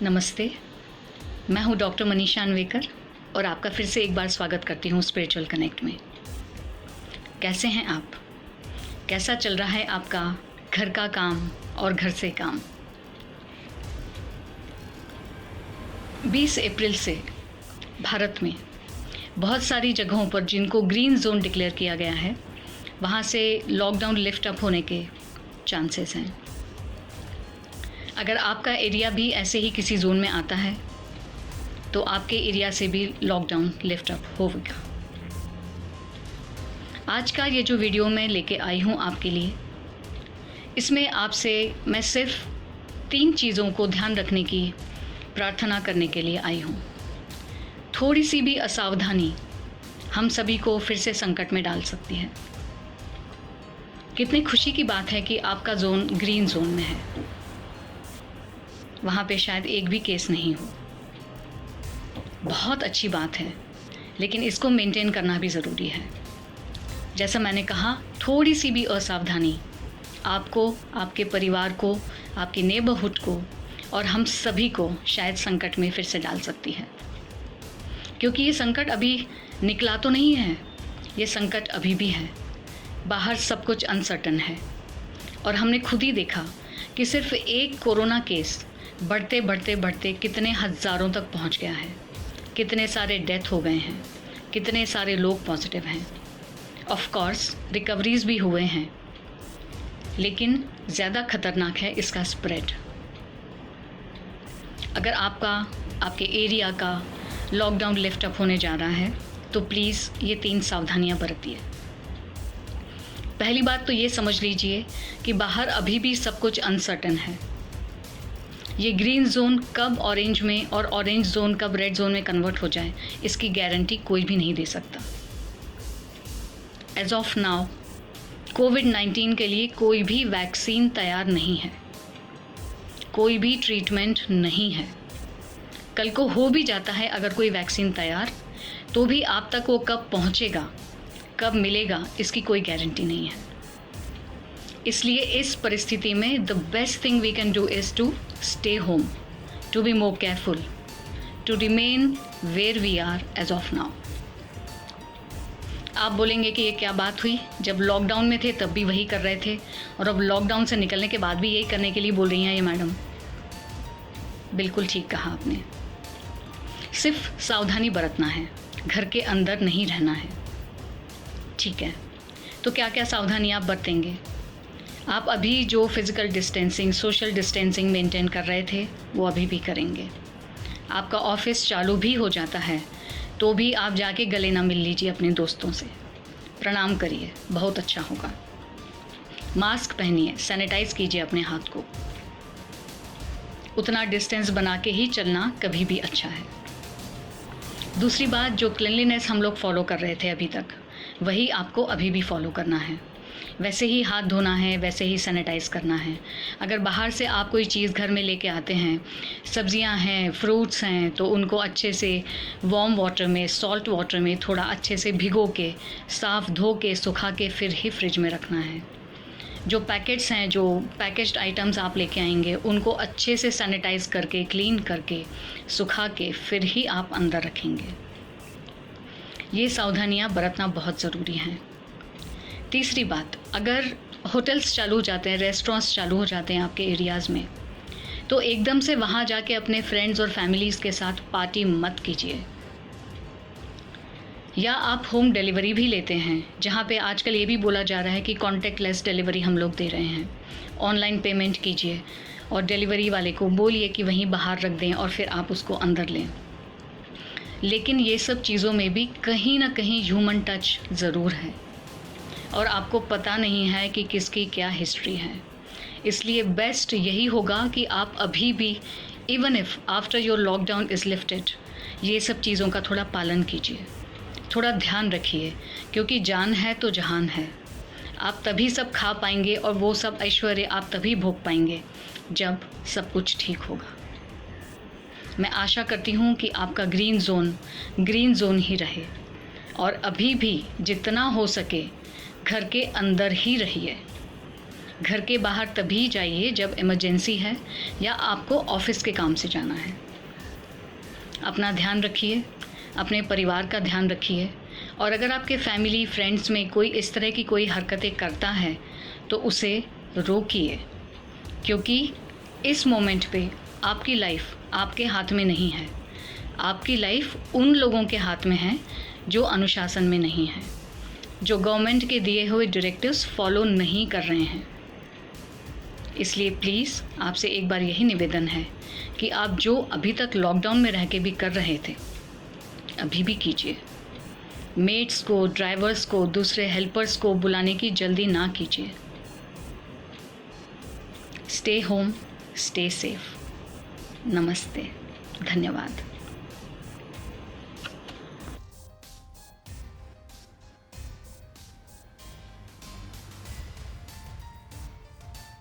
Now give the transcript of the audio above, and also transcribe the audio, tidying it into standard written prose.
नमस्ते, मैं हूँ डॉक्टर मनीषा अन्वेकर और आपका फिर से एक बार स्वागत करती हूँ स्पिरिचुअल कनेक्ट में। कैसे हैं आप? कैसा चल रहा है आपका घर का काम और घर से काम? 20 अप्रैल से भारत में बहुत सारी जगहों पर जिनको ग्रीन जोन डिक्लेयर किया गया है, वहाँ से लॉकडाउन लिफ्ट अप होने के चांसेस हैं। अगर आपका एरिया भी ऐसे ही किसी जोन में आता है तो आपके एरिया से भी लॉकडाउन लिफ्ट अप होगा। आज का ये जो वीडियो मैं लेके आई हूँ आपके लिए, इसमें आपसे मैं सिर्फ 3 चीज़ों को ध्यान रखने की प्रार्थना करने के लिए आई हूँ। थोड़ी सी भी असावधानी हम सभी को फिर से संकट में डाल सकती है। कितनी खुशी की बात है कि आपका जोन ग्रीन जोन में है, वहाँ पे शायद एक भी केस नहीं हो। बहुत अच्छी बात है, लेकिन इसको मेंटेन करना भी ज़रूरी है। जैसा मैंने कहा, थोड़ी सी भी असावधानी आपको, आपके परिवार को, आपके नेबरहुड को और हम सभी को शायद संकट में फिर से डाल सकती है। क्योंकि ये संकट अभी निकला तो नहीं है, ये संकट अभी भी है। बाहर सब कुछ अनसर्टन है और हमने खुद ही देखा कि सिर्फ एक कोरोना केस बढ़ते बढ़ते बढ़ते कितने हज़ारों तक पहुंच गया है, कितने सारे डेथ हो गए हैं, कितने सारे लोग पॉजिटिव हैं। ऑफ कोर्स रिकवरीज भी हुए हैं, लेकिन ज़्यादा खतरनाक है इसका स्प्रेड। अगर आपके एरिया का लॉकडाउन लिफ्ट अप होने जा रहा है तो प्लीज़ ये 3 सावधानियां बरतिए। पहली बात तो ये समझ लीजिए कि बाहर अभी भी सब कुछ अनसर्टन है। ये ग्रीन जोन कब ऑरेंज में और ऑरेंज जोन कब रेड जोन में कन्वर्ट हो जाए, इसकी गारंटी कोई भी नहीं दे सकता। एज ऑफ नाउ कोविड-19 के लिए कोई भी वैक्सीन तैयार नहीं है, कोई भी ट्रीटमेंट नहीं है। कल को हो भी जाता है अगर कोई वैक्सीन तैयार, तो भी आप तक वो कब पहुंचेगा, कब मिलेगा, इसकी कोई गारंटी नहीं है। इसलिए इस परिस्थिति में the best thing we can do is to stay home, to be more careful, to remain where we are as of now. आप बोलेंगे कि ये क्या बात हुई, जब लॉकडाउन में थे तब भी वही कर रहे थे और अब लॉकडाउन से निकलने के बाद भी यही करने के लिए बोल रही हैं ये मैडम। बिल्कुल ठीक कहा आपने। सिर्फ सावधानी बरतना है, घर के अंदर नहीं रहना है। ठीक है, तो क्या क्या सावधानी आप बरतेंगे? आप अभी जो physical distancing, social distancing maintain कर रहे थे वो अभी भी करेंगे। आपका ऑफिस चालू भी हो जाता है तो भी आप जाके गले ना मिल लीजिए अपने दोस्तों से, प्रणाम करिए, बहुत अच्छा होगा। मास्क पहनिए, सैनिटाइज़ कीजिए अपने हाथ को। उतना डिस्टेंस बना के ही चलना कभी भी अच्छा है। दूसरी बात, जो क्लीनलीनेस हम लोग फॉलो कर रहे थे अभी तक, वही आपको अभी भी फॉलो करना है। वैसे ही हाथ धोना है, वैसे ही सैनिटाइज़ करना है। अगर बाहर से आप कोई चीज़ घर में लेके आते हैं, सब्जियां हैं, फ्रूट्स हैं, तो उनको अच्छे से वार्म वाटर में, सॉल्ट वाटर में थोड़ा अच्छे से भिगो के, साफ़ धो के, सुखा के फिर ही फ्रिज में रखना है। जो पैकेट्स हैं, जो पैकेज्ड आइटम्स आप लेके आएंगे, उनको अच्छे से सैनिटाइज़ करके, क्लीन करके, सुखा के फिर ही आप अंदर रखेंगे। ये सावधानियाँ बरतना बहुत ज़रूरी हैं। तीसरी बात, अगर होटल्स चालू हो जाते हैं, रेस्टोरेंट्स चालू हो जाते हैं आपके एरियाज़ में, तो एकदम से वहाँ जाके अपने फ्रेंड्स और फैमिलीज़ के साथ पार्टी मत कीजिए। या आप होम डिलीवरी भी लेते हैं, जहाँ पे आजकल ये भी बोला जा रहा है कि कॉन्टैक्टलेस डिलीवरी हम लोग दे रहे हैं। ऑनलाइन पेमेंट कीजिए और डिलीवरी वाले को बोलिए कि वहीं बाहर रख दें और फिर आप उसको अंदर लें। लेकिन ये सब चीज़ों में भी कहीं ना कहीं ह्यूमन टच ज़रूर है और आपको पता नहीं है कि किसकी क्या हिस्ट्री है। इसलिए बेस्ट यही होगा कि आप अभी भी, even if after your lockdown is lifted, ये सब चीज़ों का थोड़ा पालन कीजिए, थोड़ा ध्यान रखिए। क्योंकि जान है तो जहान है। आप तभी सब खा पाएंगे और वो सब ऐश्वर्य आप तभी भोग पाएंगे जब सब कुछ ठीक होगा। मैं आशा करती हूँ कि आपका ग्रीन जोन ही रहे और अभी भी जितना हो सके घर के अंदर ही रहिए। घर के बाहर तभी जाइए जब इमरजेंसी है या आपको ऑफिस के काम से जाना है। अपना ध्यान रखिए, अपने परिवार का ध्यान रखिए, और अगर आपके फैमिली फ्रेंड्स में कोई इस तरह की कोई हरकतें करता है तो उसे रोकिए, क्योंकि इस मोमेंट पे आपकी लाइफ आपके हाथ में नहीं है। आपकी लाइफ उन लोगों के हाथ में है जो अनुशासन में नहीं है, जो गवर्नमेंट के दिए हुए डायरेक्टिव्स फॉलो नहीं कर रहे हैं। इसलिए प्लीज़ आपसे एक बार यही निवेदन है कि आप जो अभी तक लॉकडाउन में रह के भी कर रहे थे, अभी भी कीजिए। मेट्स को, ड्राइवर्स को, दूसरे हेल्पर्स को बुलाने की जल्दी ना कीजिए। Stay home, stay safe. नमस्ते, धन्यवाद।